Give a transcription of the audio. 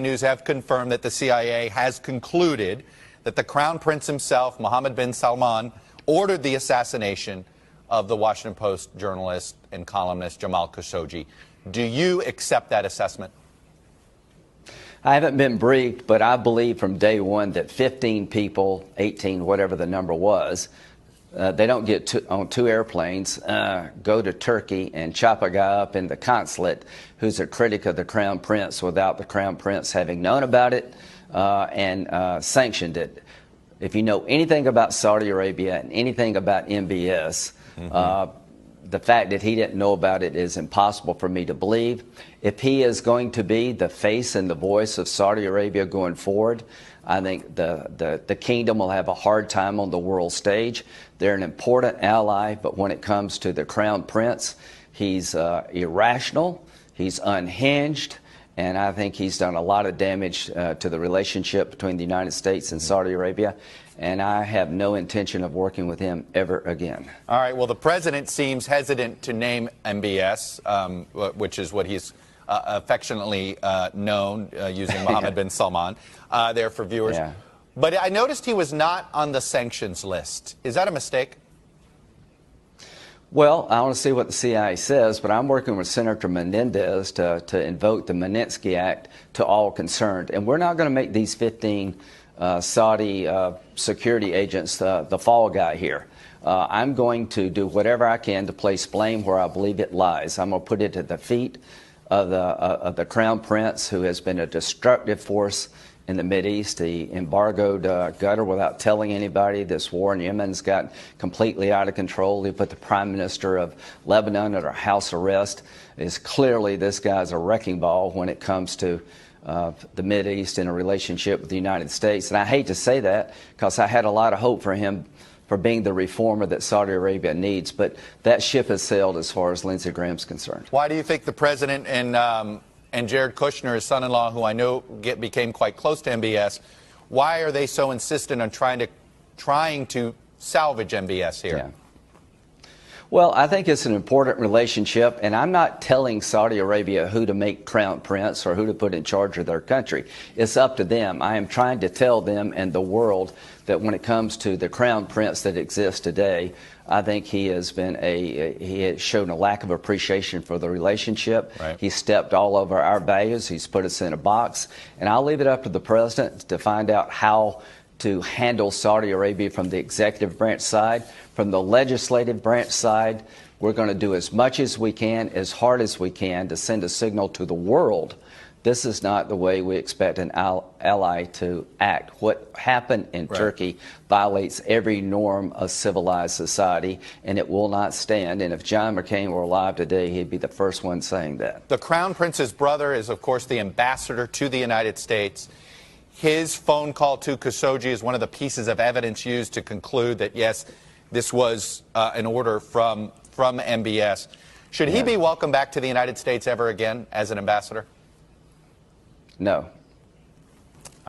News have confirmed that the CIA has concluded that the Crown Prince himself, Mohammed bin Salman, ordered the assassination of the Washington Post journalist and columnist Jamal Khashoggi. Do you accept that assessment? I haven't been briefed, but I believe from day one that 15 people, 18, whatever the number was, they don't get on two airplanes, go to Turkey and chop a guy up in the consulate who's a critic of the Crown Prince without the Crown Prince having known about it and sanctioned it. If you know anything about Saudi Arabia and anything about MBS, the fact that he didn't know about it is impossible for me to believe. If he is going to be the face and the voice of Saudi Arabia going forward, I think the kingdom will have a hard time on the world stage. They're an important ally, but when it comes to the Crown Prince, he's irrational, he's unhinged, and I think he's done a lot of damage to the relationship between the United States and Saudi Arabia, and I have no intention of working with him ever again. All right, well, the president seems hesitant to name MBS, which is what he's affectionately known, using Mohammed bin Salman there for viewers. Yeah. But I noticed he was not on the sanctions list. Is that a mistake? Well, I want to see what the CIA says, but I'm working with Senator Menendez to invoke the Magnitsky Act to all concerned. And we're not going to make these 15 Saudi security agents the fall guy here. I'm going to do whatever I can to place blame where I believe it lies. I'm going to put it at the feet of the Crown Prince, who has been a destructive force in the Mideast. He embargoed Qatar without telling anybody. This war in Yemen's got completely out of control. He put the Prime Minister of Lebanon under house arrest. It's clearly this guy's a wrecking ball when it comes to the Mideast in a relationship with the United States. And I hate to say that because I had a lot of hope for him for being the reformer that Saudi Arabia needs, but that ship has sailed as far as Lindsey Graham's concerned. Why do you think the president and Jared Kushner, his son-in-law, who I know became quite close to MBS, why are they so insistent on trying to salvage MBS here? Yeah. Well, I think it's an important relationship, and I'm not telling Saudi Arabia who to make Crown Prince or who to put in charge of their country. It's up to them. I am trying to tell them and the world that when it comes to the Crown Prince that exists today, I think he has shown a lack of appreciation for the relationship. Right. He's stepped all over our values. He's put us in a box, and I'll leave it up to the president to find out how to handle Saudi Arabia from the executive branch side. From the legislative branch side, we're going to do as much as we can, as hard as we can, to send a signal to the world. This is not the way we expect an ally to act. What happened in Turkey violates every norm of civilized society, and it will not stand. And if John McCain were alive today, he'd be the first one saying that. The Crown Prince's brother is, of course, the ambassador to the United States. His phone call to Khashoggi is one of the pieces of evidence used to conclude that, yes, this was an order from MBS. Should he be welcomed back to the United States ever again as an ambassador? No.